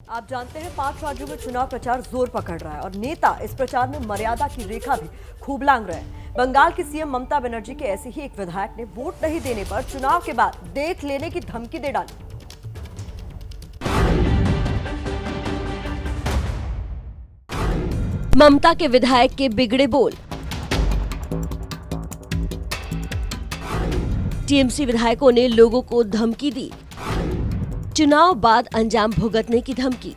आप जानते हैं 5 राज्यों में चुनाव प्रचार जोर पकड़ रहा है और नेता इस प्रचार में मर्यादा की रेखा भी खूब लांघ रहे हैं। बंगाल की सीएम ममता बनर्जी के ऐसे ही एक विधायक ने वोट नहीं देने पर चुनाव के बाद देख लेने की धमकी दे डाली। ममता के विधायक के बिगड़े बोल। टीएमसी विधायकों ने लोगों को धमकी दी, चुनाव बाद अंजाम भुगतने की धमकी।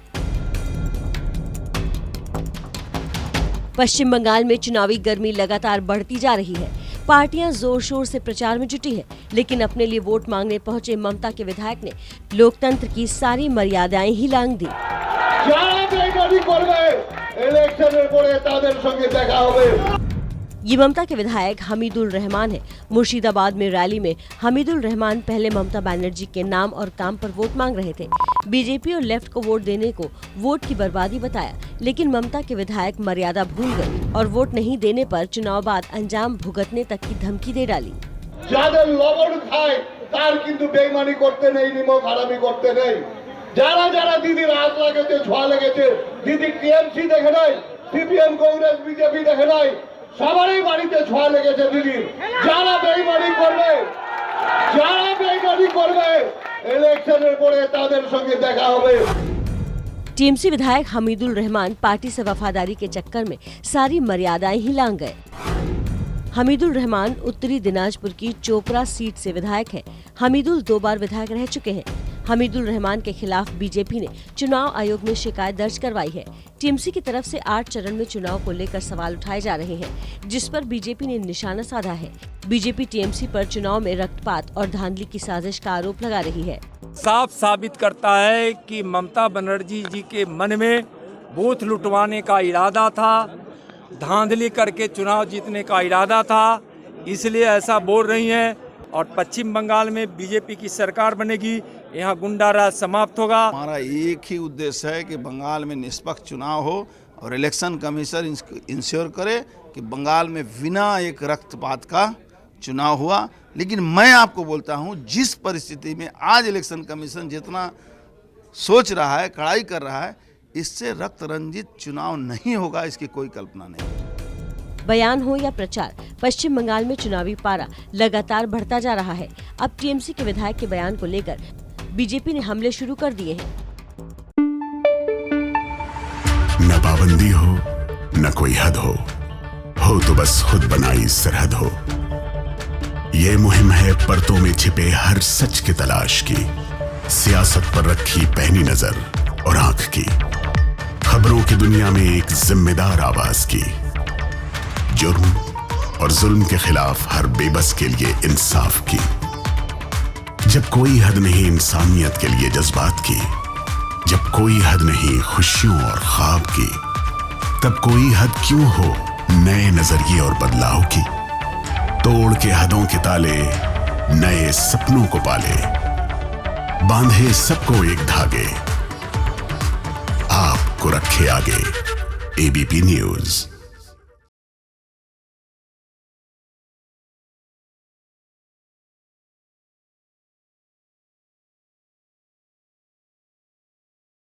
पश्चिम बंगाल में चुनावी गर्मी लगातार बढ़ती जा रही है। पार्टियां जोर शोर से प्रचार में जुटी हैं, लेकिन अपने लिए वोट मांगने पहुंचे ममता के विधायक ने लोकतंत्र की सारी मर्यादाएं ही लांघ दी। ये ममता के विधायक हमीदुल रहमान है। मुर्शिदाबाद में रैली में हमीदुल रहमान पहले ममता बनर्जी के नाम और काम पर वोट मांग रहे थे। बीजेपी और लेफ्ट को वोट देने को वोट की बर्बादी बताया, लेकिन ममता के विधायक मर्यादा भूल गए और वोट नहीं देने पर चुनाव बाद अंजाम भुगतने तक की धमकी दे डाली। যারা যারা দিদির হাত লাগেছে ছোঁয়া লেগেছে, দিদি টিএমসি দেখে নাই, সিপিএম কংগ্রেস বিজেপি দেখে নাই, সবারই বাড়িতে ছোঁয়া লেগেছে দিদির। যারা বেইমানি করবে ইলেকশনের পরে তাদের সঙ্গে দেখা হবে। टीएमसी विधायक हमीदुल रहमान पार्टी से वफादारी के चक्कर में सारी मर्यादाएं ही लांघ गए। हमीदुल रहमान उत्तरी दिनाजपुर की चोपड़ा सीट से विधायक हैं। हमीदुल 2 बार विधायक रह चुके हैं। हमीदुल रहमान के खिलाफ बीजेपी ने चुनाव आयोग में शिकायत दर्ज करवाई है। टीएमसी की तरफ से 8 चरण में चुनाव को लेकर सवाल उठाए जा रहे हैं, जिस पर बीजेपी ने निशाना साधा है। बीजेपी टीएमसी पर चुनाव में रक्तपात और धांधली की साजिश का आरोप लगा रही है। साफ साबित करता है कि ममता बनर्जी जी के मन में बूथ लुटवाने का इरादा था, धांधली करके चुनाव जीतने का इरादा था, इसलिए ऐसा बोल रही हैं। और पश्चिम बंगाल में बीजेपी की सरकार बनेगी, यहाँ गुंडा राज समाप्त होगा। हमारा एक ही उद्देश्य है कि बंगाल में निष्पक्ष चुनाव हो और इलेक्शन कमीशन इंश्योर करे कि बंगाल में बिना एक रक्तपात का चुनाव हुआ। लेकिन मैं आपको बोलता हूँ, जिस परिस्थिति में आज इलेक्शन कमीशन जितना सोच रहा है, कड़ाई कर रहा है, इससे रक्त रंजित चुनाव नहीं होगा, इसकी कोई कल्पना नहीं। बयान हो या प्रचार, पश्चिम बंगाल में चुनावी पारा लगातार बढ़ता जा रहा है। अब टीएमसी के विधायक के बयान को लेकर बीजेपी ने हमले शुरू कर दिए हैं। न पाबंदी हो न कोई हद हो तो बस खुद बनाई सरहद हो। ये मुहिम है परतों में छिपे हर सच की तलाश की, सियासत पर रखी पैनी नजर और आंख की, खबरों की दुनिया में एक जिम्मेदार आवाज की, जुर्म और जुल्म के खिलाफ हर बेबस के लिए इंसाफ की। जब कोई हद नहीं इंसानियत के लिए जज्बात की, जब कोई हद नहीं खुशियों और ख्वाब की, तब कोई हद क्यों हो नए नजरिए और बदलाव की। तोड़ के हदों के ताले नए सपनों को पाले, बांधे सबको एक धागे, आपको रखे आगे एबीपी न्यूज।